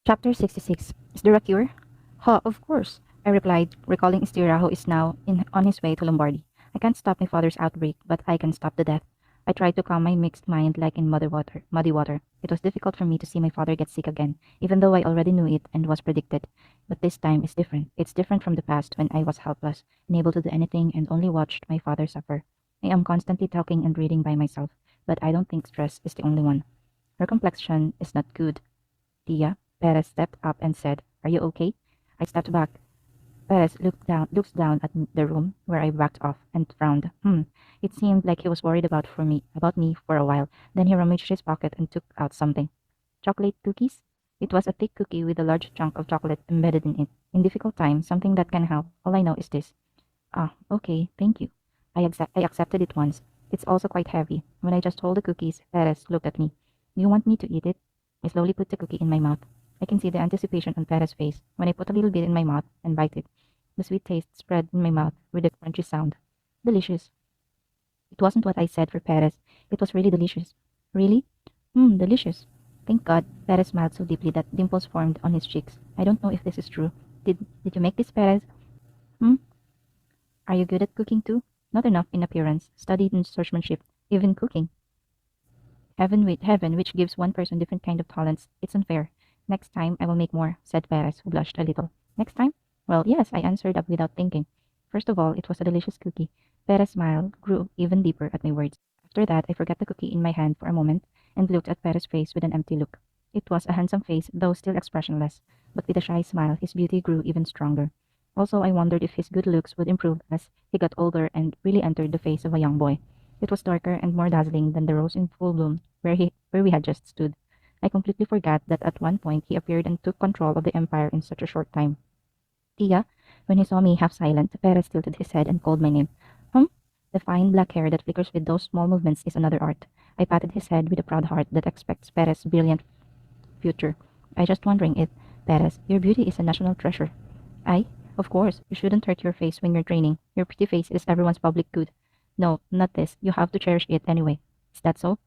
Chapter 66. Is there a cure? Of course, I replied, recalling Istiraho is now on his way to Lombardy. I can't stop my father's outbreak, but I can stop the death. I tried to calm my mixed mind like in muddy water. It was difficult for me to see my father get sick again, even though I already knew it and was predicted. But this time is different. It's different from the past when I was helpless, unable to do anything and only watched my father suffer. I am constantly talking and reading by myself, but I don't think stress is the only one. Her complexion is not good, Tia. Perez stepped up and said, "Are you okay?" I stepped back. Perez looks down at the room where I backed off and frowned. It seemed like he was worried about me for a while. Then he rummaged his pocket and took out something. Chocolate cookies? It was a thick cookie with a large chunk of chocolate embedded in it. In difficult times, something that can help. All I know is this. Ah, okay, thank you. I accepted it once. It's also quite heavy. When I just hold the cookies, Perez looked at me. Do you want me to eat it? I slowly put the cookie in my mouth. I can see the anticipation on Perez's face when I put a little bit in my mouth and bite it. The sweet taste spread in my mouth with a crunchy sound. Delicious. It wasn't what I said for Perez. It was really delicious. Really? Delicious. Thank God. Perez smiled so deeply that dimples formed on his cheeks. I don't know if this is true. Did you make this, Perez? Hmm? Are you good at cooking too? Not enough in appearance. Studied in swordsmanship. Even cooking. Heaven, which gives one person different kind of talents. It's unfair. Next time I will make more, said Perez, who blushed a little. Next time? Well, yes, I answered up without thinking. First of all, it was a delicious cookie. Perez's smile grew even deeper at my words. After that, I forgot the cookie in my hand for a moment and looked at Perez's face with an empty look. It was a handsome face, though still expressionless, but with a shy smile, his beauty grew even stronger. Also, I wondered if his good looks would improve as he got older and really entered the face of a young boy. It was darker and more dazzling than the rose in full bloom where we had just stood. I completely forgot that at one point he appeared and took control of the empire in such a short time. Tia, when he saw me half silent, Perez tilted his head and called my name. Hum? The fine black hair that flickers with those small movements is another art. I patted his head with a proud heart that expects Perez's brilliant future. I just wondering it, Perez, your beauty is a national treasure. I? Of course, you shouldn't hurt your face when you're training. Your pretty face is everyone's public good. No, not this. You have to cherish it anyway. Is that so?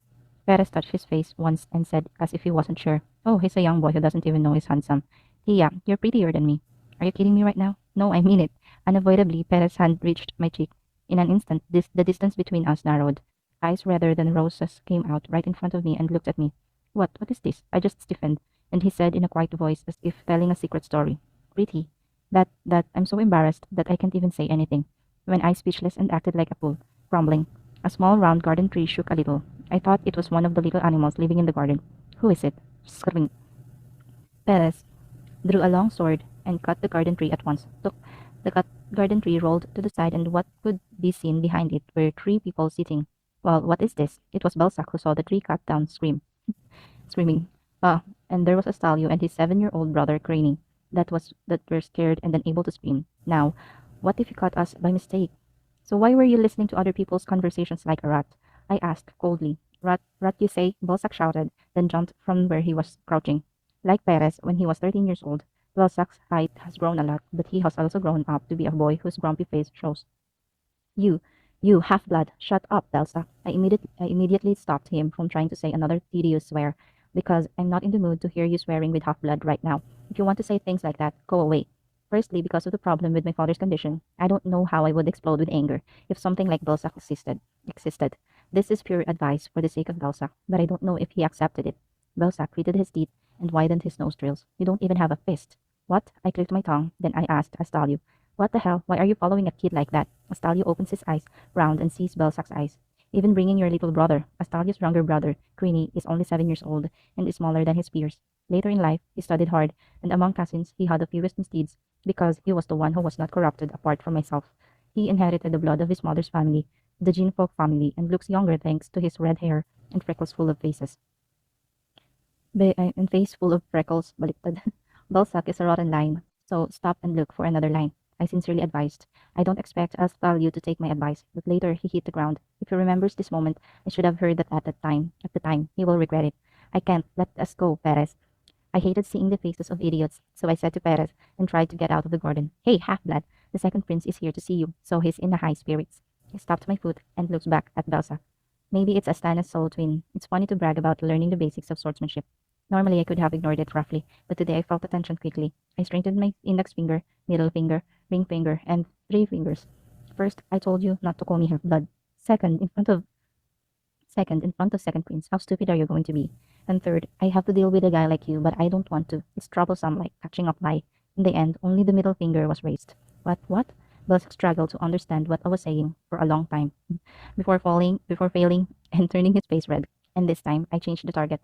Perez touched his face once and said, as if he wasn't sure, "Oh, he's a young boy who doesn't even know he's handsome. Tia, you're prettier than me." Are you kidding me right now? No, I mean it. Unavoidably, Perez's hand reached my cheek. In an instant, the distance between us narrowed. Eyes redder than roses came out right in front of me and looked at me. What is this? I just stiffened, and he said in a quiet voice as if telling a secret story. Pretty. I'm so embarrassed that I can't even say anything. When I speechless and acted like a fool, grumbling. A small round garden tree shook a little. I thought it was one of the little animals living in the garden. Who is it? Screaming. Perez drew a long sword and cut the garden tree at once. Look, the garden tree rolled to the side, and what could be seen behind it were three people sitting. Well, what is this? It was Belsac who saw the tree cut down, screaming. Ah, and there was Astalio and his 7-year-old brother craning. That were scared and unable to scream. Now, what if he caught us by mistake? So why were you listening to other people's conversations like a rat? I asked coldly. Rat, you say? Balzac shouted, then jumped from where he was crouching. Like Perez, when he was 13 years old, Balzac's height has grown a lot, but he has also grown up to be a boy whose grumpy face shows. You, you half-blood, shut up, Balzac. I immediately stopped him from trying to say another tedious swear, because I'm not in the mood to hear you swearing with half-blood right now. If you want to say things like that, go away. Firstly, because of the problem with my father's condition, I don't know how I would explode with anger if something like Balzac existed. This is pure advice for the sake of Balzac, but I don't know if he accepted it. Balzac gritted his teeth and widened his nostrils. You don't even have a fist. What? I clicked my tongue, then I asked Astalio. What the hell? Why are you following a kid like that? Astalio opens his eyes round and sees Balzac's eyes. Even bringing your little brother, Astalio's younger brother, Creamy, is only 7 years old and is smaller than his peers. Later in life, he studied hard, and among cousins, he had the fewest misdeeds because he was the one who was not corrupted apart from myself. He inherited the blood of his mother's family, the Jean Folk family, and looks younger thanks to his red hair and freckles full of faces. And face full of freckles, baliktad. Balzac is a rotten line, so stop and look for another line. I sincerely advised. I don't expect Astalio to take my advice, but later he hit the ground. If he remembers this moment, I should have heard that at that time. At the time, he will regret it. I can't. Let us go, Perez. I hated seeing the faces of idiots, so I said to Perez and tried to get out of the garden. Hey, half-blood, the second prince is here to see you, so he's in the high spirits. He stopped my foot and looked back at Belsa. Maybe it's Astana's soul twin. It's funny to brag about learning the basics of swordsmanship. Normally, I could have ignored it roughly, but today I felt the tension quickly. I straightened my index finger, middle finger, ring finger, and three fingers. First, I told you not to call me her blood. Second, in front of second queens, how stupid are you going to be? And third, I have to deal with a guy like you, but I don't want to. It's troublesome, like catching up lie. In the end, only the middle finger was raised. What? Bells struggled to understand what I was saying for a long time before failing, and turning his face red. And this time, I changed the target.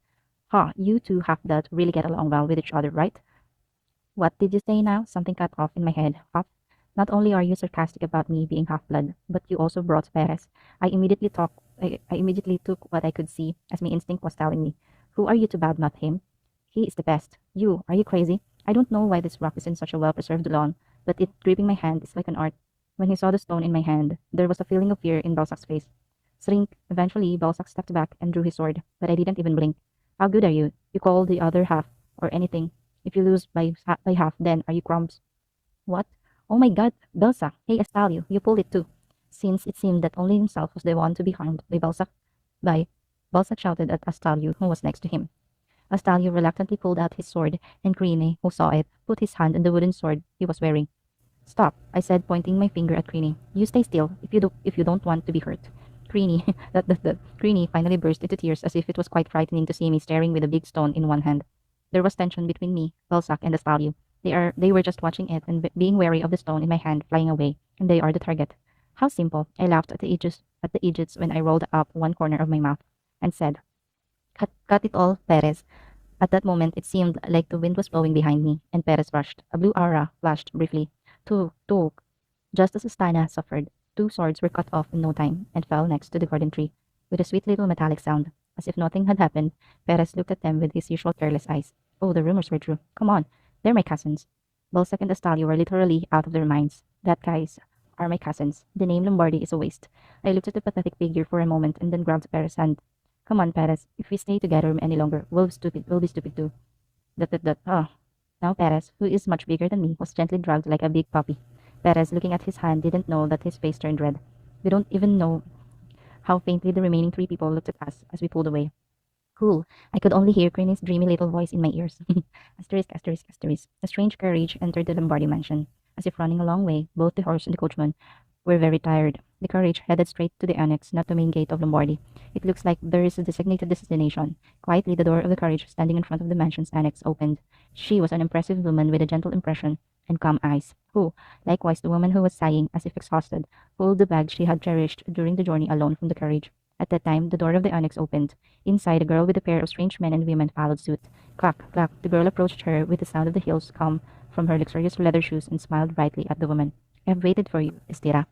Ha, you two have that really get along well with each other, right? What did you say now? Something cut off in my head. Half. Not only are you sarcastic about me being half blood, but you also brought Perez. I immediately took what I could see, as my instinct was telling me. Who are you to badmouth him? He is the best. You, are you crazy? I don't know why this rock is in such a well preserved lawn, but it gripping my hand is like an art. When he saw the stone in my hand, there was a feeling of fear in Balzac's face. Shrink. Eventually, Balzac stepped back and drew his sword, but I didn't even blink. How good are you? You call the other half, or anything. If you lose by half, then are you crumbs? What? Oh my God, Belsa! Hey, Estalio, you pulled it too. Since it seemed that only himself was the one to be harmed by Balsa shouted at Astalio, who was next to him. Astalio reluctantly pulled out his sword, and Crine, who saw it, put his hand on the wooden sword he was wearing. Stop, I said, pointing my finger at Crine. You stay still, if you don't want to be hurt. Crine, Crine finally burst into tears as if it was quite frightening to see me staring with a big stone in one hand. There was tension between me, Balzac, and Astalio. They were just watching it and being wary of the stone in my hand flying away, and they are the target. How simple! I laughed at the edges when I rolled up one corner of my mouth, and said, cut it all, Perez. At that moment, it seemed like the wind was blowing behind me, and Perez rushed. A blue aura flashed briefly. Two. Just as Astana suffered, two swords were cut off in no time and fell next to the garden tree, with a sweet little metallic sound. As if nothing had happened, Perez looked at them with his usual careless eyes. Oh, the rumors were true. Come on, they're my cousins. Balzac and Astalio were literally out of their minds. That guys are my cousins. The name Lombardi is a waste. I looked at the pathetic figure for a moment and then grabbed Perez's hand. Come on, Perez. If we stay together any longer, we'll be stupid too. Oh. Now Perez, who is much bigger than me, was gently drugged like a big puppy. Perez, looking at his hand, didn't know that his face turned red. We don't even know how faintly the remaining three people looked at us as we pulled away. Cool. I could only hear Crane's dreamy little voice in my ears. Asterisk. A strange carriage entered the Lombardi mansion. As if running a long way, both the horse and the coachman were very tired. The carriage headed straight to the annex, not the main gate of Lombardi. It looks like there is a designated destination. Quietly, the door of the carriage standing in front of the mansion's annex opened. She was an impressive woman with a gentle impression and calm eyes, who, likewise the woman who was sighing as if exhausted, pulled the bag she had cherished during the journey alone from the carriage. At that time, the door of the annex opened. Inside, a girl with a pair of strange men and women followed suit. Clack, clack, the girl approached her with the sound of the heels come from her luxurious leather shoes and smiled brightly at the woman. I have waited for you, Estira.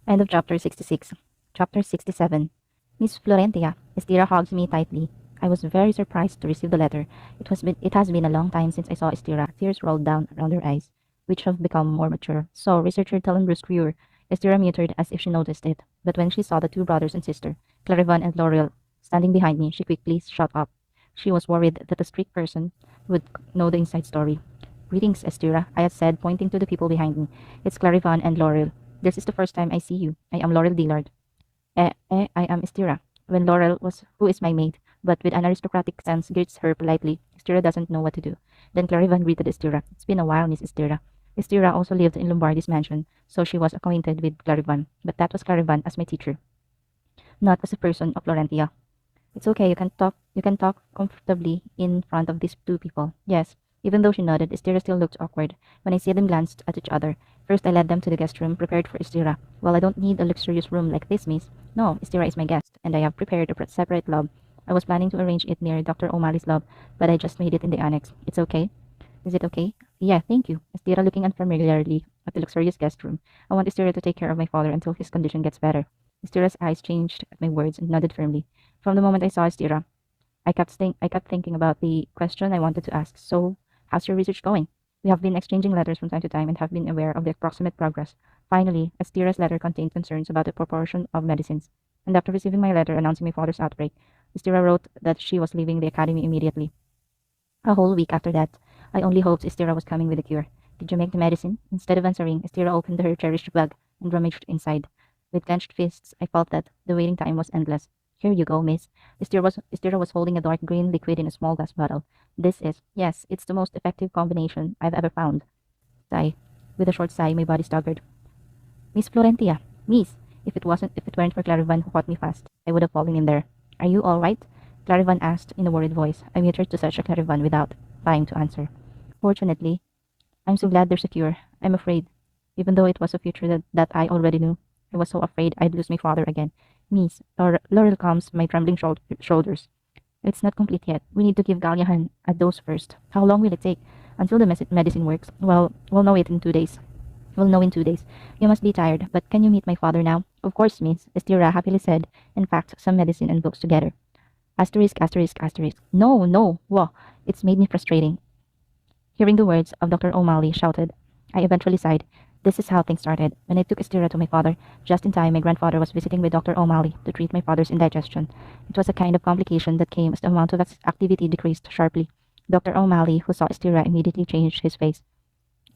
End of chapter 66. Chapter 67. Miss Florentia. Estira hugged me tightly. I was very surprised to receive the letter. It has been a long time since I saw Estira. Tears rolled down around her eyes, which have become more mature. So, researcher Talon Crewer. Estira muttered as if she noticed it. But when she saw the two brothers and sister, Clarivan and L'Oreal, standing behind me, she quickly shut up. She was worried that a strict person would know the inside story. Greetings, Estira, I had said, pointing to the people behind me. It's Clarivan and L'Oreal. This is the first time I see you. I am Laurel Dillard. I am Estira. When who is my maid, but with an aristocratic sense, greets her politely. Estira doesn't know what to do. Then Clarivan greeted Estira. It's been a while, Miss Estira. Estira also lived in Lombardi's mansion, so she was acquainted with Clarivan, but that was Clarivan as my teacher, not as a person of Florentia. It's okay, you can talk comfortably in front of these two people. Yes. Even though she nodded, Estira still looked awkward. When I see them glanced at each other, first I led them to the guest room prepared for Estira. Well, I don't need a luxurious room like this, miss. No, Estira is my guest, and I have prepared a separate lab. I was planning to arrange it near Dr. O'Malley's lab, but I just made it in the annex. It's okay? Is it okay? Yeah, thank you. Estira looking unfamiliarly at the luxurious guest room. I want Estira to take care of my father until his condition gets better. Estira's eyes changed at my words and nodded firmly. From the moment I saw Estira, I kept thinking about the question I wanted to ask. So, how's your research going? We have been exchanging letters from time to time and have been aware of the approximate progress. Finally, Estira's letter contained concerns about the proportion of medicines. And after receiving my letter announcing my father's outbreak, Estira wrote that she was leaving the academy immediately. A whole week after that, I only hoped Estira was coming with a cure. Did you make the medicine? Instead of answering, Estira opened her cherished bag and rummaged inside. With clenched fists, I felt that the waiting time was endless. Here you go, miss. Estira was holding a dark green liquid in a small glass bottle. Yes, it's the most effective combination I've ever found. Sigh. With a short sigh, my body staggered. Miss Florentia, miss, if it weren't for Clarivan who caught me fast, I would have fallen in there. Are you all right? Clarivan asked in a worried voice. I muted to search Clarivan without time to answer. Fortunately, I'm so glad there's a cure. I'm afraid. Even though it was a future that I already knew, I was so afraid I'd lose my father again. Miss, Laurel calms my trembling shoulders. It's not complete yet. We need to give Galyahan a dose first. How long will it take? Until the medicine works? Well, we'll know it in 2 days. We'll know in 2 days. You must be tired, but can you meet my father now? Of course, miss, Estira happily said, and packed some medicine and books together. Asterisk, asterisk, asterisk. No, no, whoa, it's made me frustrating. Hearing the words of Dr. O'Malley shouted, I eventually sighed. This is how things started. When I took Estira to my father, just in time my grandfather was visiting with Dr. O'Malley to treat my father's indigestion. It was a kind of complication that came as the amount of activity decreased sharply. Dr. O'Malley, who saw Estira, immediately changed his face.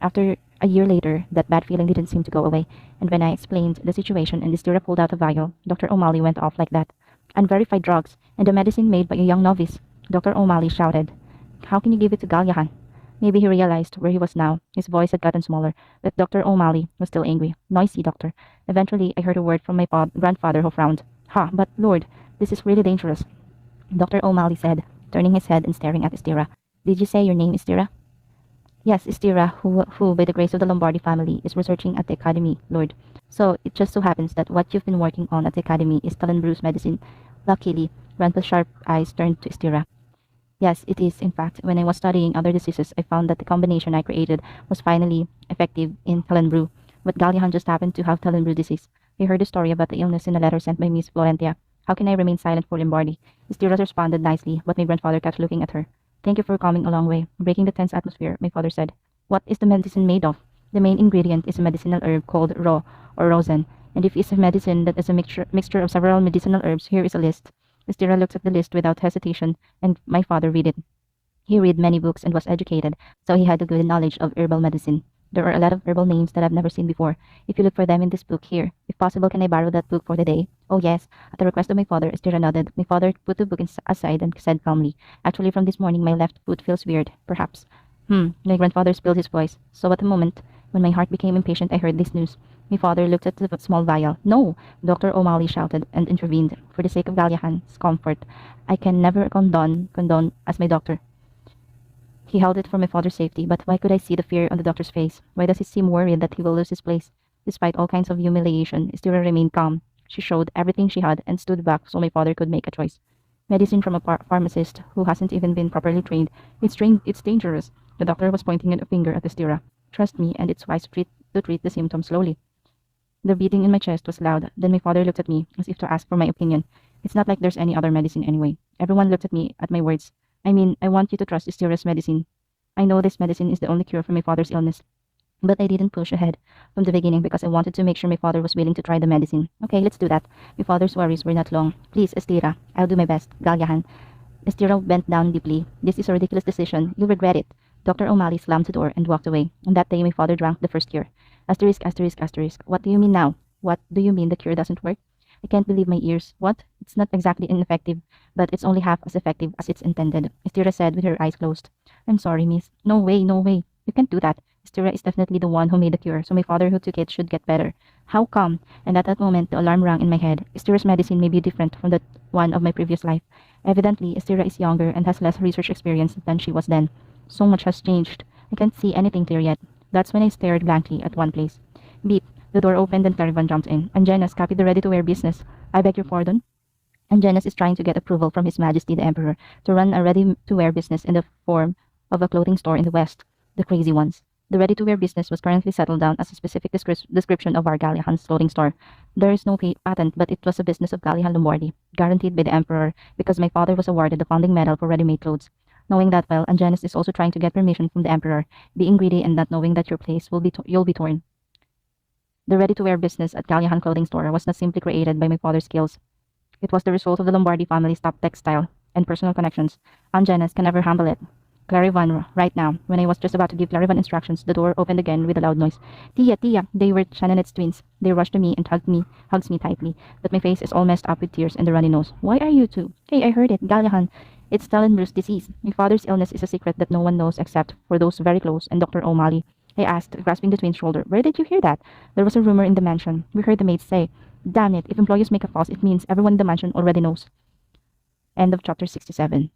After a year later, that bad feeling didn't seem to go away, and when I explained the situation and Estira pulled out a vial, Dr. O'Malley went off like that. Unverified drugs, and a medicine made by a young novice, Dr. O'Malley shouted. How can you give it to Galyahan? Maybe he realized where he was now. His voice had gotten smaller, but Dr. O'Malley was still angry. Noisy, doctor. Eventually, I heard a word from my grandfather who frowned. Ha, but Lord, this is really dangerous, Dr. O'Malley said, turning his head and staring at Estira. Did you say your name is Estira? Yes, Estira, who, by the grace of the Lombardi family, is researching at the Academy, Lord. So, it just so happens that what you've been working on at the Academy is Talonbru's medicine. Luckily, Grandpa's sharp eyes turned to Estira. Yes, it is. In fact, when I was studying other diseases, I found that the combination I created was finally effective in Talonbru. But Galyahan just happened to have Talonbru disease. I heard the story about the illness in a letter sent by Miss Florentia. How can I remain silent for Lombardi? Estira responded nicely, but my grandfather kept looking at her. Thank you for coming a long way, breaking the tense atmosphere, my father said. What is the medicine made of? The main ingredient is a medicinal herb called or rosen, and if it's a medicine that is a mixture of several medicinal herbs, here is a list. Estira looked at the list without hesitation, and my father read it. He read many books and was educated, so he had a good knowledge of herbal medicine. There are a lot of herbal names that I've never seen before. If you look for them in this book here, if possible, can I borrow that book for the day? Oh yes. At the request of my father, Estira nodded. My father put the book aside and said calmly, Actually, from this morning, my left foot feels weird, perhaps. My grandfather spilled his voice. So at the moment, when my heart became impatient, I heard this news. My father looked at the small vial. No! Dr. O'Malley shouted and intervened. For the sake of Galyahan's comfort, I can never condone as my doctor. He held it for my father's safety, but why could I see the fear on the doctor's face? Why does he seem worried that he will lose his place? Despite all kinds of humiliation, Estira remained calm. She showed everything she had and stood back so my father could make a choice. Medicine from a pharmacist who hasn't even been properly trained. It's dangerous. The doctor was pointing a finger at Estira. Trust me, and it's wise to treat the symptoms slowly. The beating in my chest was loud. Then my father looked at me, as if to ask for my opinion. It's not like there's any other medicine anyway. Everyone looked at me at my words. I mean, I want you to trust Estira's medicine. I know this medicine is the only cure for my father's illness. But I didn't push ahead from the beginning because I wanted to make sure my father was willing to try the medicine. Okay, let's do that. My father's worries were not long. Please, Estira, I'll do my best. Galyahan. Estira bent down deeply. This is a ridiculous decision. You'll regret it. Dr. O'Malley slammed the door and walked away. On that day, my father drank the first cure. Asterisk, asterisk, asterisk. What do you mean now? What do you mean the cure doesn't work? I can't believe my ears. What? It's not exactly ineffective, but it's only half as effective as it's intended, Estira said with her eyes closed. I'm sorry, miss. No way, no way. You can't do that. Estira is definitely the one who made the cure, so my father who took it should get better. How come? And at that moment, the alarm rang in my head. Estira's medicine may be different from the one of my previous life. Evidently, Estira is younger and has less research experience than she was then. So much has changed. I can't see anything clear yet. That's when I stared blankly at one place. Beep. The door opened and Caravan jumped in. Angenas copied the ready-to-wear business. I beg your pardon? Angenas is trying to get approval from His Majesty the Emperor to run a ready-to-wear business in the form of a clothing store in the West. The crazy ones. The ready-to-wear business was currently settled down as a specific description of our Galyahan's clothing store. There is no patent, but it was a business of Galyahan Lombardi, guaranteed by the Emperor because my father was awarded the founding medal for ready-made clothes. Knowing that well, Angenas is also trying to get permission from the Emperor, being greedy and not knowing that your place you'll be torn. The ready-to-wear business at Galyahan Clothing Store was not simply created by my father's skills. It was the result of the Lombardi family's top textile and personal connections. Angenas can never handle it. Clarivan right now. When I was just about to give Clarivan instructions, the door opened again with a loud noise. Tia, Tia! They were Shannonette's twins. They rushed to me and hugs me tightly. But my face is all messed up with tears and the runny nose. Why are you two? Hey, I heard it. Galyahan. It's Stellenbosch disease. My father's illness is a secret that no one knows except for those very close and Dr. O'Malley. I asked, grasping the twins' shoulder. Where did you hear that? There was a rumor in the mansion. We heard the maids say. Damn it, if employees make a fuss, it means everyone in the mansion already knows. End of chapter 67.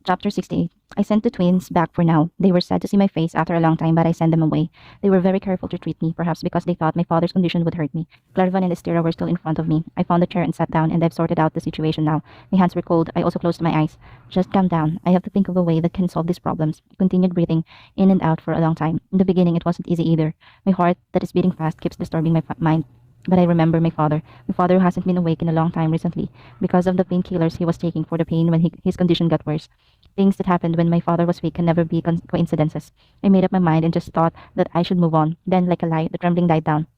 Chapter 68. I sent the twins back for now. They were sad to see my face after a long time, but I sent them away. They were very careful to treat me, perhaps because they thought my father's condition would hurt me. Clarivan and Estira were still in front of me. I found a chair and sat down, and I've sorted out the situation now. My hands were cold. I also closed my eyes. Just calm down. I have to think of a way that can solve these problems. I continued breathing in and out for a long time. In the beginning, it wasn't easy either. My heart, that is beating fast, keeps disturbing my mind. But I remember my father. My father who hasn't been awake in a long time recently because of the painkillers he was taking for the pain when his condition got worse. Things that happened when my father was weak can never be coincidences. I made up my mind and just thought that I should move on. Then, like a light, the trembling died down.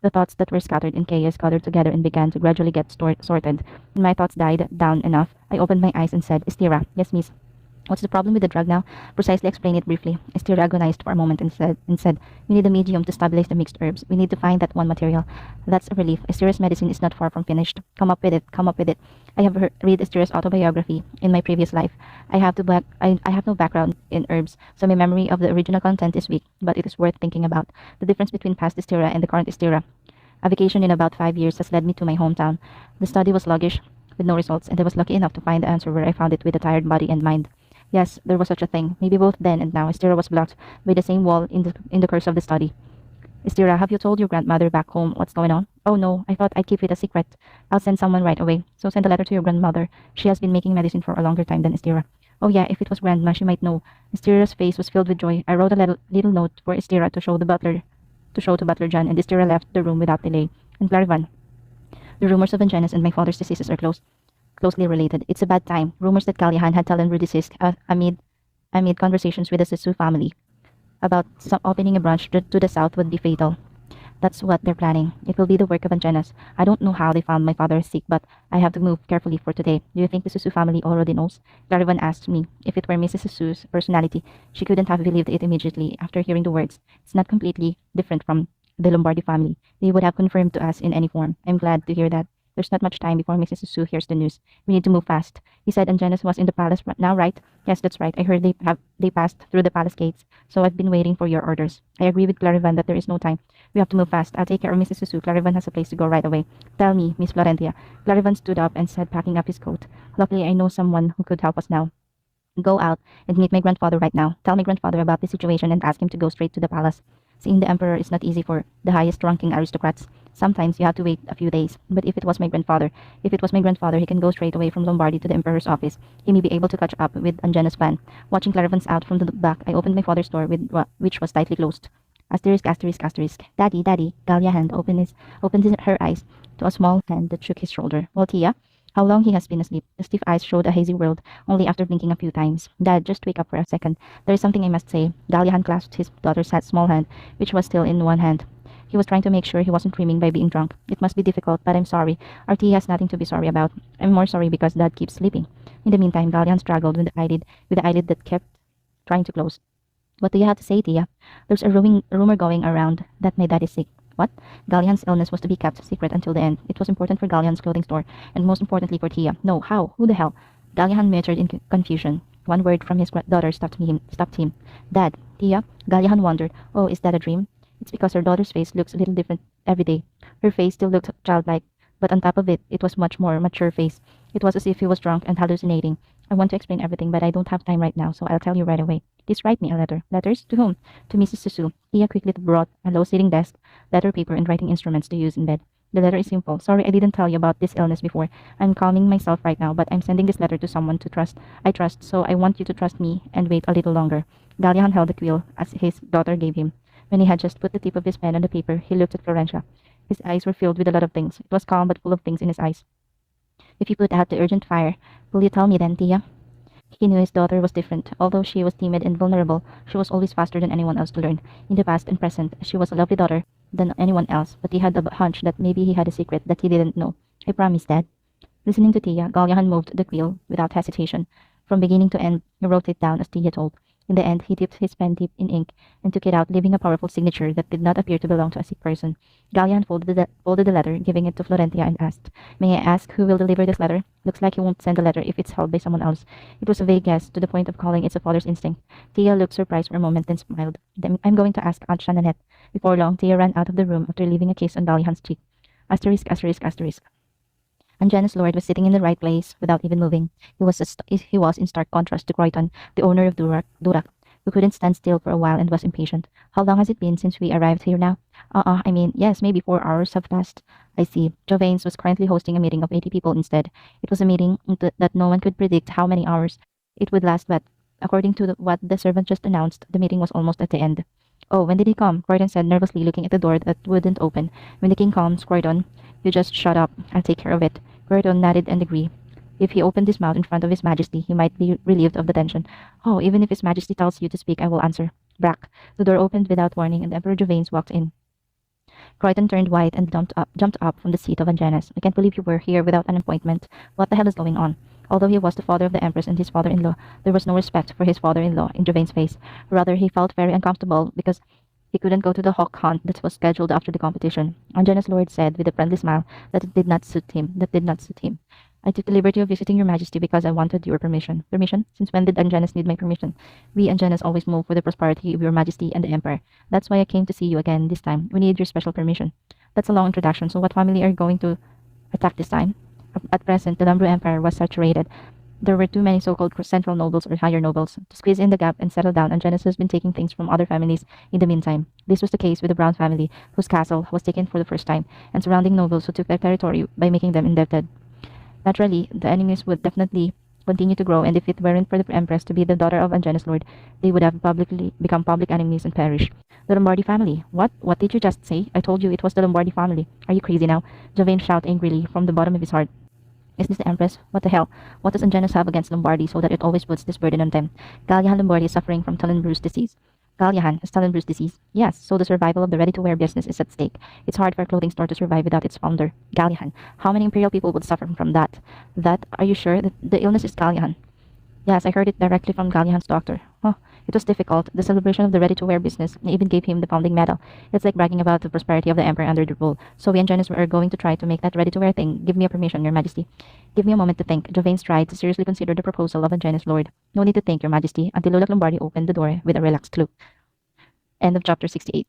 The thoughts that were scattered in chaos gathered together and began to gradually get sorted. When my thoughts died down enough, I opened my eyes and said, Estira, yes, miss. What's the problem with the drug now? Precisely explain it briefly. Esther agonized for a moment and said, we need a medium to stabilize the mixed herbs. We need to find that one material. That's a relief. Esther's medicine is not far from finished. Come up with it. Come up with it. I have read Esther's autobiography in my previous life. I have no background in herbs, so my memory of the original content is weak, but it is worth thinking about. The difference between past Estera and the current Estera. A vacation in about 5 years has led me to my hometown. The study was sluggish, with no results, and I was lucky enough to find the answer where I found it with a tired body and mind. Yes, there was such a thing. Maybe both then and now, Estira was blocked by the same wall in the curse of the study. Estira, have you told your grandmother back home what's going on? Oh no, I thought I'd keep it a secret. I'll send someone right away. So send a letter to your grandmother. She has been making medicine for a longer time than Estira. Oh yeah, if it was Grandma, she might know. Estira's face was filled with joy. I wrote a little note for Estira to show to Butler John, and Estira left the room without delay. And Clarivan, the rumors of Angenes and my father's diseases are closely related. It's a bad time. Rumors that Callahan had Talon deceased amid conversations with the Sisu family about some opening a branch to the south would be fatal. That's what they're planning. It will be the work of Angenes. I don't know how they found my father sick, but I have to move carefully for today. Do you think the Susu family already knows? Clarivan asked me if it were Mrs. Susu's personality. She couldn't have believed it immediately after hearing the words. It's not completely different from the Lombardi family. They would have confirmed to us in any form. I'm glad to hear that. There's not much time before Mrs. Susu hears the news. We need to move fast. You said Angenes was in the palace now, right? Yes, that's right. I heard they passed through the palace gates, so I've been waiting for your orders. I agree with Clarivan that there is no time. We have to move fast. I'll take care of Mrs. Susu. Clarivan has a place to go right away. Tell me, Miss Florentia. Clarivan stood up and said, packing up his coat. Luckily, I know someone who could help us now. Go out and meet my grandfather right now. Tell my grandfather about the situation and ask him to go straight to the palace. Seeing the emperor is not easy for the highest ranking aristocrats. Sometimes you have to wait a few days. But if it was my grandfather, he can go straight away from Lombardy to the emperor's office. He may be able to catch up with Angena's plan. Watching Clarivan's out from the back, I opened my father's door, which was tightly closed. Asterisk, asterisk, asterisk. Daddy, Daddy. Galia hand opened her eyes to a small hand that shook his shoulder. Well, Tia, how long he has been asleep. The stiff eyes showed a hazy world, only after blinking a few times. Dad, just wake up for a second. There is something I must say. Dalian clasped his daughter's small hand, which was still in one hand. He was trying to make sure he wasn't dreaming by being drunk. It must be difficult, but I'm sorry. Our tea has nothing to be sorry about. I'm more sorry because Dad keeps sleeping. In the meantime, Dalian struggled with the eyelid that kept trying to close. What do you have to say, Tia? There's a rumor going around that my dad is sick. What? Gallian's illness was to be kept secret until the end. It was important for Gallian's clothing store, and most importantly for Tia. No, how? Who the hell? Gallian muttered in confusion. One word from his daughter stopped him. Dad, Tia? Gallian wondered. Oh, is that a dream? It's because her daughter's face looks a little different every day. Her face still looked childlike, but on top of it, it was much more mature face. It was as if he was drunk and hallucinating. I want to explain everything, but I don't have time right now, so I'll tell you right away. Please write me a letter. Letters? To whom? To Mrs. Susu. Tia quickly brought a low-sitting desk, letter paper, and writing instruments to use in bed. The letter is simple. Sorry I didn't tell you about this illness before. I'm calming myself right now, but I'm sending this letter to someone I trust, so I want you to trust me and wait a little longer. Gallian held the quill as his daughter gave him. When he had just put the tip of his pen on the paper, he looked at Florentia. His eyes were filled with a lot of things. It was calm but full of things in his eyes. If you put out the urgent fire, will you tell me then, Tia? He knew his daughter was different. Although she was timid and vulnerable, she was always faster than anyone else to learn. In the past and present, she was a lovely daughter than anyone else, but he had a hunch that maybe he had a secret that he didn't know. I promise, Dad. Listening to Tia, Galliahan moved the quill without hesitation. From beginning to end, he wrote it down as Tia told. In the end, he dipped his pen deep in ink and took it out, leaving a powerful signature that did not appear to belong to a sick person. Gallian folded the letter, giving it to Florentia, and asked, "May I ask who will deliver this letter? Looks like he won't send a letter if it's held by someone else." It was a vague guess, to the point of calling it a father's instinct. Tia looked surprised for a moment, then smiled. "Then I'm going to ask Aunt Shananette." Before long, Tia ran out of the room after leaving a kiss on Gallian's cheek. Asterisk, asterisk, asterisk. And Janus Lord was sitting in the right place without even moving. He was in stark contrast to Croydon, the owner of Durak, who couldn't stand still for a while and was impatient. "How long has it been since we arrived here now?" I mean, yes, maybe 4 hours have passed." "I see." Jovains was currently hosting a meeting of 80 people instead. It was a meeting that no one could predict how many hours it would last, but according to what the servant just announced, the meeting was almost at the end. "Oh, when did he come?" Croydon said nervously, looking at the door that wouldn't open. "When the king comes, Croydon. You just shut up. I'll take care of it." Croydon nodded and agreed. If he opened his mouth in front of His Majesty, he might be relieved of the tension. "Oh, even if His Majesty tells you to speak, I will answer." Brack. The door opened without warning, and Emperor Javanes walked in. Croydon turned white and jumped up from the seat of Anjanus. "I can't believe you were here without an appointment. What the hell is going on?" Although he was the father of the Empress and his father-in-law, there was no respect for his father-in-law in Javane's face. Rather, he felt very uncomfortable because he couldn't go to the hawk hunt that was scheduled after the competition. Anjanus Lord said with a friendly smile that it did not suit him. "I took the liberty of visiting your Majesty because I wanted your permission." "Permission? Since when did Anjanus need my permission?" "We Anjanus always move for the prosperity of your Majesty and the Emperor. That's why I came to see you again this time. We need your special permission." "That's a long introduction. So what family are you going to attack this time?" At present, the Lumbru Empire was saturated. There were too many so-called central nobles or higher nobles to squeeze in the gap and settle down, and Janus has been taking things from other families in the meantime. This was the case with the Brown family, whose castle was taken for the first time, and surrounding nobles who took their territory by making them indebted. Naturally, the enemies would definitely continue to grow, and if it weren't for the Empress to be the daughter of Anjanus Lord, they would have publicly become public enemies and perish. "The Lombardi family. What? What did you just say? I told you it was the Lombardi family. Are you crazy now?" Javain shouted angrily from the bottom of his heart. "Is this the Empress? What the hell? What does Anjanus have against Lombardi so that it always puts this burden on them?" "Galliahan Lombardi is suffering from Talon-Bruce disease." "Galliahan has Talon-Bruce disease?" "Yes, so the survival of the ready-to-wear business is at stake. It's hard for a clothing store to survive without its founder, Galliahan. How many imperial people would suffer from that?" Are you sure that the illness is Galliahan?" "Yes, I heard it directly from Galliahan's doctor." "Huh, it was difficult. The celebration of the ready-to-wear business. I even gave him the founding medal. It's like bragging about the prosperity of the emperor under the rule. So we and Janus are going to try to make that ready-to-wear thing. Give me a permission, Your Majesty." "Give me a moment to think." Javains tried to seriously consider the proposal of Anjanus Lord. "No need to think, Your Majesty," until Lulak Lombardi opened the door with a relaxed look. End of chapter 68.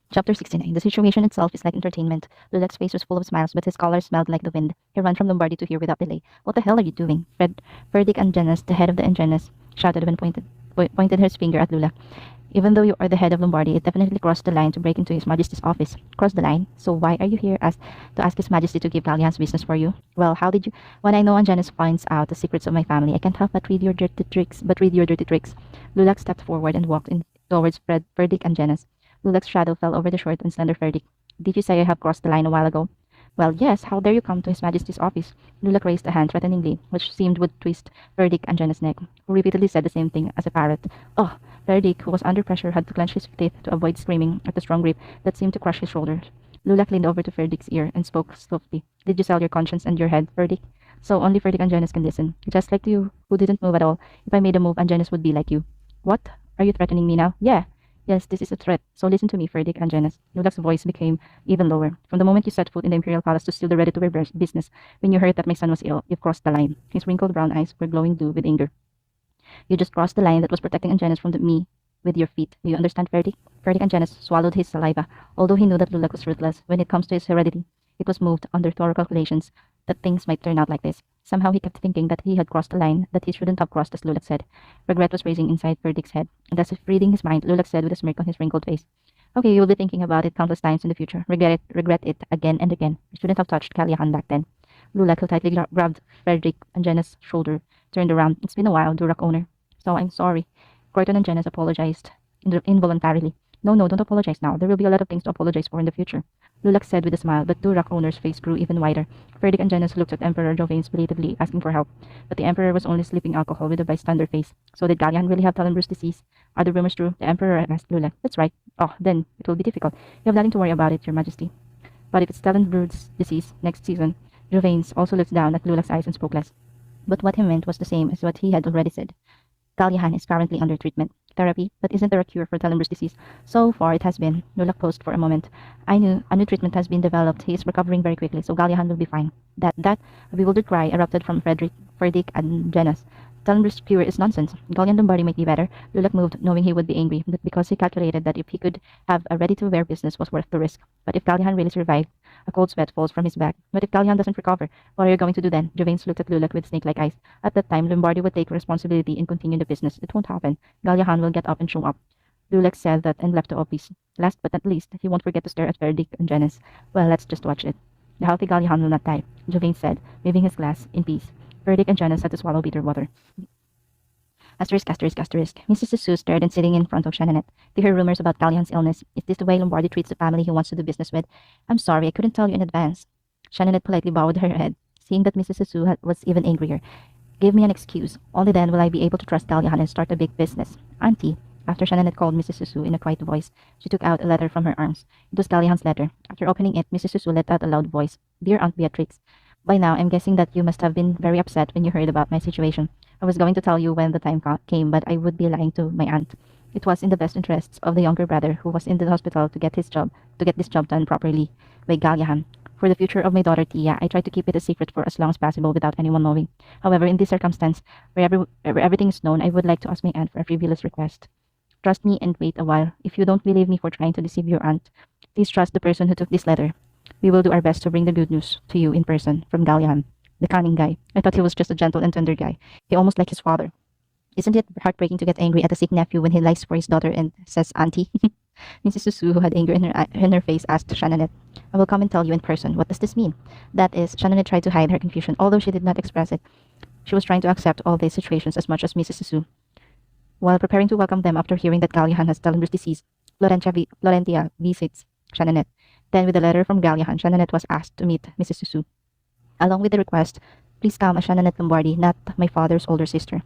Chapter 69. The situation itself is like entertainment. Lulak's face was full of smiles, but his color smelled like the wind. He ran from Lombardi to here without delay. "What the hell are you doing?" Ferdic Anjanus, the head of the Anjanus, shouted when pointed his finger at Lulak. "Even though you are the head of Lombardi, it definitely crossed the line to break into His Majesty's office." "Crossed the line? So why are you here to ask His Majesty to give Gallian's business for you?" "Well, how did you? When I know Anjanus finds out the secrets of my family, I can't help but read your dirty tricks. Lulak stepped forward and walked in towards Ferdic Anjanus. Lulak's shadow fell over the short and slender Ferdic. "Did you say I have crossed the line a while ago?" "Well, yes. How dare you come to His Majesty's office?" Lulak raised a hand threateningly, which seemed would twist Ferdic Anjanus' neck, who repeatedly said the same thing as a parrot. "Ugh!" Ferdic, who was under pressure, had to clench his teeth to avoid screaming at the strong grip that seemed to crush his shoulders. Lulak leaned over to Ferdic's ear and spoke softly. "Did you sell your conscience and your head, Ferdic?" "So only Ferdic Anjanus can listen. Just like you, who didn't move at all. If I made a move, Anjanus would be like you." "What? Are you threatening me now?" "Yeah. Yes, this is a threat. So listen to me, Ferdic Anjanus." Lulak's voice became even lower. "From the moment you set foot in the imperial palace to steal the ready-to-wear business, when you heard that my son was ill, you've crossed the line." His wrinkled brown eyes were glowing blue with anger. "You just crossed the line that was protecting Anjanus from me with your feet. Do you understand, Ferdic?" Ferdic Anjanus swallowed his saliva. Although he knew that Lulak was ruthless when it comes to his heredity, it was moved under thorough calculations that things might turn out like this. Somehow he kept thinking that he had crossed a line that he shouldn't have crossed, as Lulak said. Regret was raising inside Ferdic's head, and as if reading his mind, Lulak said with a smirk on his wrinkled face, "Okay, you'll be thinking about it countless times in the future. Regret it again and again. You shouldn't have touched Kaliahan back then." Lulak, who tightly grabbed Ferdic Anjanus' shoulder, turned around. "It's been a while, Durak owner." "So I'm sorry." Croydon and Janus apologized involuntarily. No, don't apologize now. There will be a lot of things to apologize for in the future," Lulak said with a smile, but Durak owner's face grew even wider. Ferdic and Janus looked at Emperor Jovains belatedly, asking for help, but the Emperor was only slipping alcohol with a bystander face. "So did Gallian really have Talon-Bruce disease? Are the rumors true?" the Emperor asked Lulak. "That's right." "Oh, then it will be difficult. You have nothing to worry about it, Your Majesty." "But if it's Talon-Bruce disease next season," Jovains also looked down at Lulak's eyes and spoke less. But what he meant was the same as what he had already said. Gallihan is currently under treatment. Therapy, but isn't there a cure for Telenber's disease? So far, it has been. Nulak paused for a moment. I knew a new treatment has been developed. He is recovering very quickly, so Gallihan will be fine. A bewildered cry erupted from Frederick, and Jenas. Telenber's cure is nonsense. Gallian Lombardi might be better. Lulak moved, knowing he would be angry, but because he calculated that if he could have a ready-to-wear business was worth the risk. But if Gallihan really survived, a cold sweat falls from his back. But if Gallihan doesn't recover, what are you going to do then? Javanes looked at Lulak with snake-like eyes. At that time, Lombardi would take responsibility and continue the business. It won't happen. Gallihan will get up and show up. Lulek said that and left the office. Last but not least, he won't forget to stare at Verdict and Janice. Well, let's just watch it. The healthy Gallihan will not die, Jovane said, waving his glass in peace. Verdict and Janice had to swallow bitter water. Asterisk, asterisk, asterisk. Mrs. Susu stared and sitting in front of Shananet. They heard rumors about Gallian's illness. Is this the way Lombardi treats the family he wants to do business with? I'm sorry, I couldn't tell you in advance. Shananet politely bowed her head, seeing that Mrs. Susu was even angrier. Give me an excuse. Only then will I be able to trust Gallihan and start a big business. Auntie, after Shananet called Mrs. Susu in a quiet voice, she took out a letter from her arms. It was Gallihan's letter. After opening it, Mrs. Susu let out a loud voice. Dear Aunt Beatrix, by now I'm guessing that you must have been very upset when you heard about my situation. I was going to tell you when the time came, but I would be lying to my aunt. It was in the best interests of the younger brother who was in the hospital to get this job done properly by Gallihan. For the future of my daughter Tia, I tried to keep it a secret for as long as possible without anyone knowing. However, in this circumstance, where everything is known, I would like to ask my aunt for a frivolous request. Trust me and wait a while. If you don't believe me for trying to deceive your aunt, please trust the person who took this letter. We will do our best to bring the good news to you in person from Gallihan, the cunning guy. I thought he was just a gentle and tender guy. He almost like his father. Isn't it heartbreaking to get angry at a sick nephew when he lies for his daughter and says auntie? Mrs. Susu, who had anger in her face, asked Shananet, I will come and tell you in person. What does this mean? That is, Shananet tried to hide her confusion, although she did not express it. She was trying to accept all these situations as much as Mrs. Susu. While preparing to welcome them after hearing that Gallihan has Telenber's disease, Florentia visits Shananet. Then, with a letter from Gallihan, Shananet was asked to meet Mrs. Susu. Along with the request, please come as Shananet Lombardi, not my father's older sister.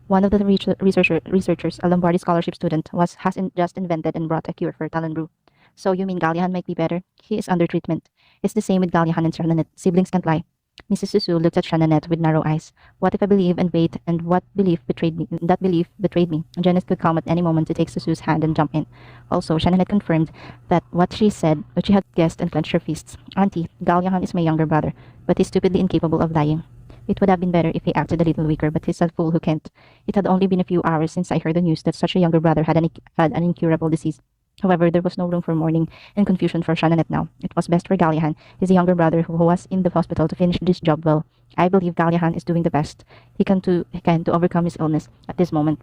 One of the researchers, a Lombardi scholarship student, has just invented and brought a cure for Talenbrew. So you mean Gallihan might be better? He is under treatment. It's the same with Gallihan and Shananet. Siblings can't lie. Mrs. Susu looked at Shananet with narrow eyes. What if I believe and wait, and what belief betrayed me? That belief betrayed me. Janice could come at any moment to take Susu's hand and jump in. Also, Shananet confirmed that what she had guessed and clenched her fists. Auntie, Gallihan is my younger brother, but he's stupidly incapable of lying. It would have been better if he acted a little weaker, but he's a fool who can't. It had only been a few hours since I heard the news that such a younger brother had an incurable disease. However, there was no room for mourning and confusion for Shananet now. It was best for Gallihan, his younger brother who was in the hospital, to finish this job well. I believe Gallihan is doing the best he can to overcome his illness at this moment.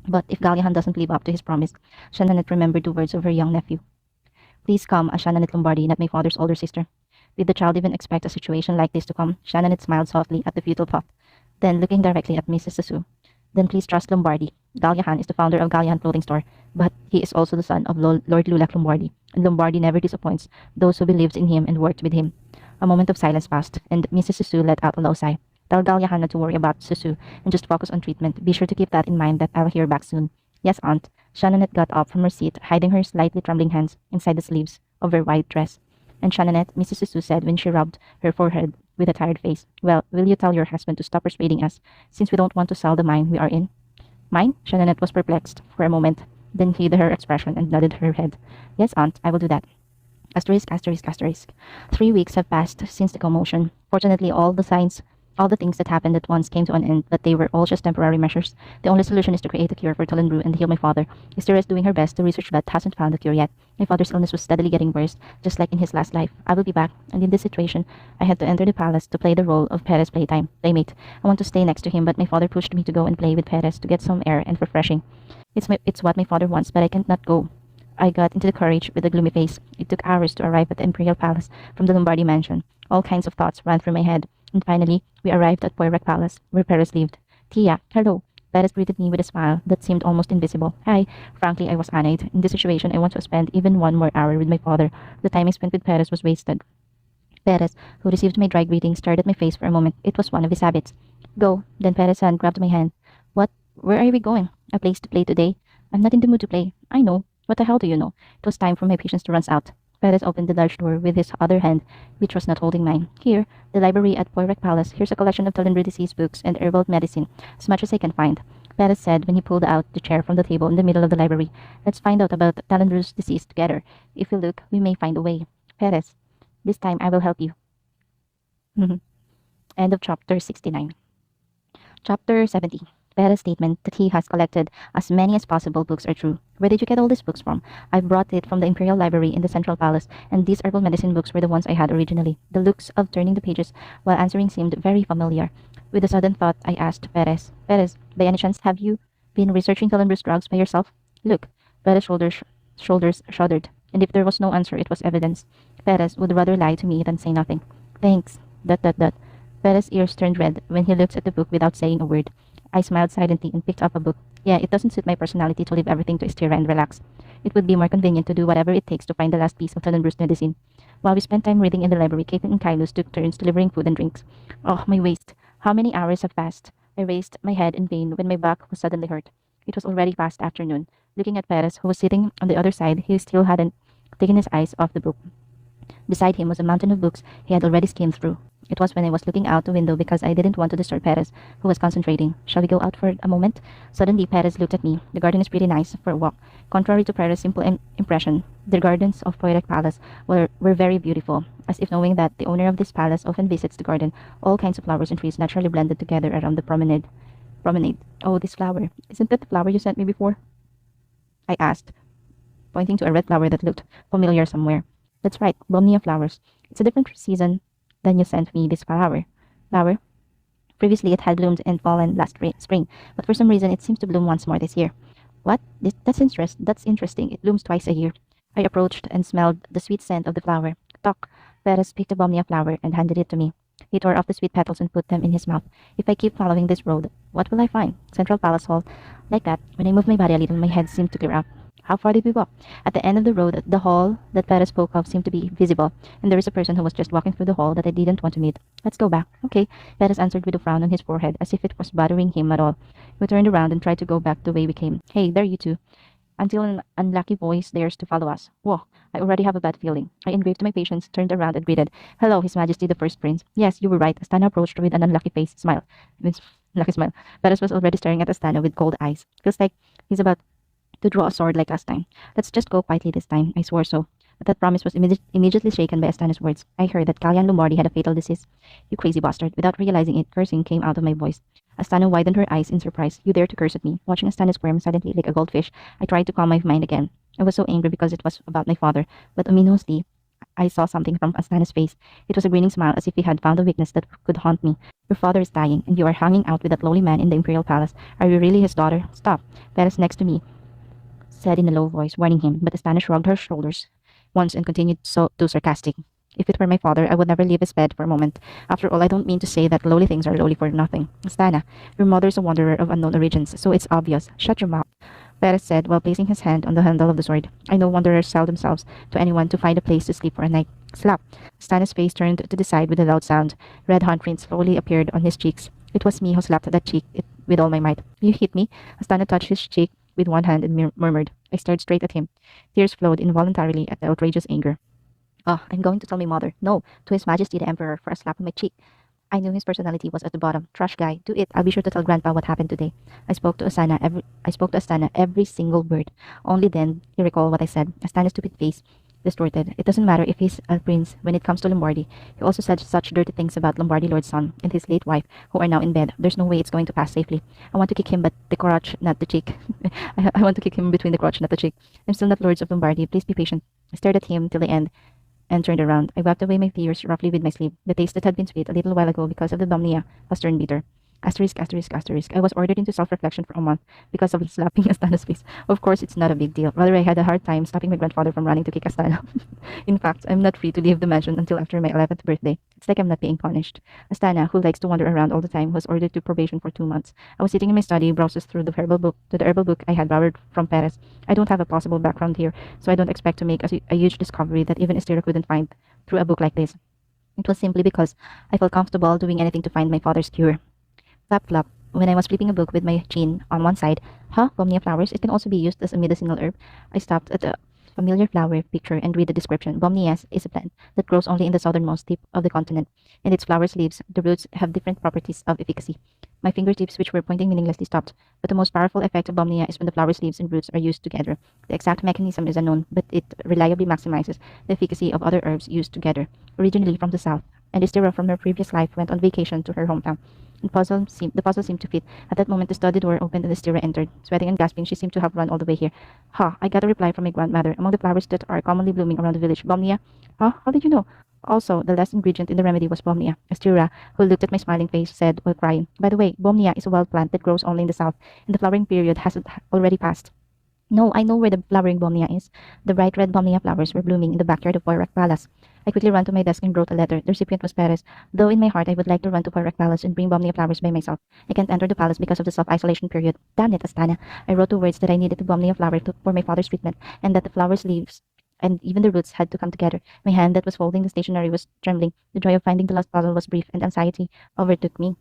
But if Gallihan doesn't live up to his promise, Shananet remembered the words of her young nephew. Please come as Shananet Lombardi, not my father's older sister. Did the child even expect a situation like this to come? Shananet smiled softly at the futile thought. Then, looking directly at Mrs. Susu, then please trust Lombardi. Gallihan is the founder of Gallihan Clothing Store, but he is also the son of Lord Lulak Lombardi, and Lombardi never disappoints those who believed in him and worked with him. A moment of silence passed, and Mrs. Susu let out a low sigh. Tell Gallihan not to worry about Susu and just focus on treatment. Be sure to keep that in mind that I'll hear back soon. Yes, Aunt. Shananet got up from her seat, hiding her slightly trembling hands inside the sleeves of her white dress. And Shananet, Mrs. Susu said when she rubbed her forehead with a tired face, well, will you tell your husband to stop persuading us, since we don't want to sell the mine we are in? Mine? Shananet was perplexed for a moment, then hid her expression and nodded her head. Yes, Aunt, I will do that. Asterisk, asterisk, asterisk. 3 weeks have passed since the commotion. Fortunately, all the things that happened at once came to an end, but they were all just temporary measures. The only solution is to create a cure for Talenbrew and heal my father. Esther is doing her best to research but hasn't found the cure yet. My father's illness was steadily getting worse, just like in his last life. I will be back, and in this situation, I had to enter the palace to play the role of Perez playmate. I want to stay next to him, but my father pushed me to go and play with Perez to get some air and refreshing. It's what my father wants, but I can't not go. I got into the carriage with a gloomy face. It took hours to arrive at the Imperial Palace from the Lombardi mansion. All kinds of thoughts ran through my head, and finally, we arrived at Poirac Palace, where Perez lived. Tia, hello. Perez greeted me with a smile that seemed almost invisible. Hi. Frankly, I was annoyed. In this situation, I want to spend even one more hour with my father. The time I spent with Perez was wasted. Perez, who received my dry greeting, stared at my face for a moment. It was one of his habits. Go. Then Perez's hand grabbed my hand. What? Where are we going? A place to play today? I'm not in the mood to play. I know. What the hell do you know? It was time for my patience to run out. Perez opened the large door with his other hand, which was not holding mine. Here, the library at Poirec Palace. Here's a collection of Talindra disease books and herbal medicine, as much as I can find. Perez said when he pulled out the chair from the table in the middle of the library. Let's find out about Talindra's disease together. If we look, we may find a way. Perez, this time I will help you. End of chapter 69. Chapter 70. Perez's statement that he has collected as many as possible books are true. Where did you get all these books from? I brought it from the Imperial Library in the Central Palace, and these herbal medicine books were the ones I had originally. The looks of turning the pages while answering seemed very familiar. With a sudden thought, I asked Perez, Perez, by any chance have you been researching Talendra's drugs by yourself? Look, Perez's shoulders shuddered, and if there was no answer, it was evidence. Perez would rather lie to me than say nothing. Thanks. Dot. Perez's ears turned red when he looked at the book without saying a word. I smiled silently and picked up a book. Yeah, it doesn't suit my personality to leave everything to Estira and relax. It would be more convenient to do whatever it takes to find the last piece of Talendra's medicine. While we spent time reading in the library, Caitlin and Kylus took turns delivering food and drinks. Oh, my waist. How many hours have passed? I raised my head in pain when my back was suddenly hurt. It was already past afternoon. Looking at Perez, who was sitting on the other side, he still hadn't taken his eyes off the book. Beside him was a mountain of books he had already skimmed through. It was when I was looking out the window because I didn't want to disturb Perez, who was concentrating. Shall we go out for a moment? Suddenly, Perez looked at me. The garden is pretty nice for a walk. Contrary to Perez's simple impression, the gardens of Poirec Palace were very beautiful, as if knowing that the owner of this palace often visits the garden. All kinds of flowers and trees naturally blended together around the promenade. Oh, this flower. Isn't that the flower you sent me before? I asked, pointing to a red flower that looked familiar somewhere. That's right, Bomnia flowers. It's a different season than you sent me this flower. Previously, it had bloomed and fallen last spring, but for some reason, it seems to bloom once more this year. What? That's interesting. It blooms twice a year. I approached and smelled the sweet scent of the flower. Toc. Perez picked a Bomnia flower and handed it to me. He tore off the sweet petals and put them in his mouth. If I keep following this road, what will I find? Central Palace Hall. Like that, when I moved my body a little, my head seemed to clear out. How far did we walk? At the end of the road, the hall that Perez spoke of seemed to be visible, and there is a person who was just walking through the hall that I didn't want to meet. Let's go back. Okay, Perez answered with a frown on his forehead, as if it was bothering him at all. We turned around and tried to go back the way we came. Hey, there you two. Until an unlucky voice dares to follow us. Whoa, I already have a bad feeling. I engraved my patience, turned around and greeted. Hello, His Majesty the First Prince. Yes, you were right. Astana approached with an unlucky face. Smile. Lucky smile. Perez was already staring at Astana with cold eyes. Feels like he's about to draw a sword like last time. Let's just go quietly this time. I swore so. But that promise was immediately shaken by Astana's words. I heard that Kalyan Lombardi had a fatal disease. You crazy bastard. Without realizing it, cursing came out of my voice. Astana widened her eyes in surprise. You dare to curse at me. Watching Astana squirm silently like a goldfish, I tried to calm my mind again. I was so angry because it was about my father, but ominously, I saw something from Astana's face. It was a grinning smile as if he had found a weakness that could haunt me. Your father is dying, and you are hanging out with that lowly man in the Imperial Palace. Are you really his daughter? Stop. Perez next to me said in a low voice, warning him, but Astana shrugged her shoulders once and continued so too sarcastic. If it were my father, I would never leave his bed for a moment. After all, I don't mean to say that lowly things are lowly for nothing. Astana, your mother's a wanderer of unknown origins, so it's obvious. Shut your mouth, Perez said while placing his hand on the handle of the sword. I know wanderers sell themselves to anyone to find a place to sleep for a night. Slap. Astana's face turned to the side with a loud sound. Red handprints slowly appeared on his cheeks. It was me who slapped that cheek with all my might. You hit me? Astana touched his cheek with one hand and murmured. I stared straight at him. Tears flowed involuntarily at the outrageous anger. Ah, I'm going to tell my mother. No, to His Majesty the Emperor for a slap on my cheek. I knew his personality was at the bottom. Trash guy. Do it. I'll be sure to tell Grandpa what happened today. I spoke to Astana every single word. Only then he recalled what I said. Astana's stupid face distorted. It doesn't matter if he's a prince when it comes to Lombardi. He also said such dirty things about Lombardi Lord's son and his late wife, who are now in bed. There's no way it's going to pass safely. I want to kick him, but the crotch, not the cheek. I want to kick him between the crotch, not the cheek. I'm still not Lords of Lombardi. Please be patient. I stared at him till the end and turned around. I wiped away my tears roughly with my sleeve. The taste that had been sweet a little while ago because of the Domnia was turned bitter. Asterisk, asterisk, asterisk. I was ordered into self-reflection for a month because of slapping Astana's face. Of course, it's not a big deal. Rather, I had a hard time stopping my grandfather from running to kick Astana. In fact, I'm not free to leave the mansion until after my 11th birthday. It's like I'm not being punished. Astana, who likes to wander around all the time, was ordered to probation for 2 months. I was sitting in my study, browses through the herbal book I had borrowed from Perez. I don't have a possible background here, so I don't expect to make a huge discovery that even Estera couldn't find through a book like this. It was simply because I felt comfortable doing anything to find my father's cure. Flap flap. When I was flipping a book with my chin on one side, Pomnia flowers, it can also be used as a medicinal herb. I stopped at the familiar flower picture and read the description. Bomnias is a plant that grows only in the southernmost tip of the continent, and its flowers, leaves, the roots have different properties of efficacy. My fingertips, which were pointing meaninglessly, stopped. But the most powerful effect of Bomnia is when the flowers, leaves, and roots are used together. The exact mechanism is unknown, but it reliably maximizes the efficacy of other herbs used together. Originally from the south, and Estera from her previous life went on vacation to her hometown. The puzzle seemed to fit. At that moment, the study door opened and Estera entered. Sweating and gasping, she seemed to have run all the way here. Ha! I got a reply from my grandmother. Among the flowers that are commonly blooming around the village, Bomnia. Huh? How did you know? Also, the last ingredient in the remedy was Bomnia. Estera, who looked at my smiling face, said while crying, "By the way, Bomnia is a wild plant that grows only in the south, and the flowering period has already passed." No, I know where the flowering bomnia is. The bright red bomnia flowers were blooming in the backyard of Poirac Palace. I quickly ran to my desk and wrote a letter. The recipient was Perez, though in my heart I would like to run to Poirac Palace and bring bomnia flowers by myself. I can't enter the palace because of the self-isolation period. Damn it, Astana. I wrote the words that I needed the bomnia flower for my father's treatment, and that the flowers, leaves, and even the roots had to come together. My hand that was folding the stationery was trembling. The joy of finding the lost puzzle was brief, and anxiety overtook me.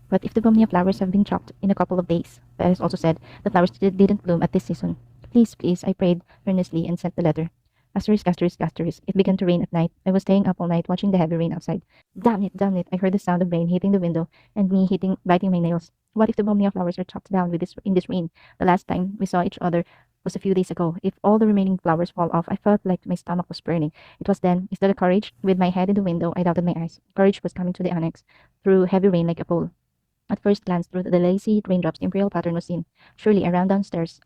But if the bomnia flowers have been chopped in a couple of days, Perez also said, the flowers didn't bloom at this season. Please, please, I prayed earnestly and sent the letter. Asterisk, asterisk, asterisk. It began to rain at night. I was staying up all night watching the heavy rain outside. Damn it, damn it. I heard the sound of rain hitting the window and me biting my nails. What if the bomnia flowers are chopped down in this rain? The last time we saw each other was a few days ago. If all the remaining flowers fall off, I felt like my stomach was burning. It was then, instead of courage, with my head in the window, I doubted my eyes. Courage was coming to the annex through heavy rain like a pole. At first glance through the lacy raindrops, the imperial pattern was seen. Surely, I ran downstairs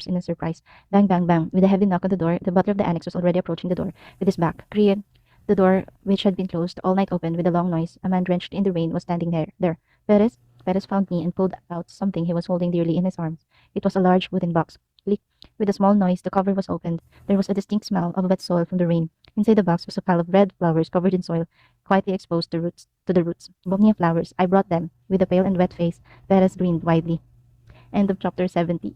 in a surprise. Bang, bang, bang. With a heavy knock on the door, the butler of the annex was already approaching the door with his back. Create. The door, which had been closed all night, opened with a long noise. A man drenched in the rain was standing there. Perez? Perez found me and pulled out something he was holding dearly in his arms. It was a large wooden box. Click. With a small noise, the cover was opened. There was a distinct smell of wet soil from the rain. Inside the box was a pile of red flowers covered in soil, quietly exposed to the roots. Bomnia flowers. I brought them. With a pale and wet face, Perez grinned widely. End of chapter 70.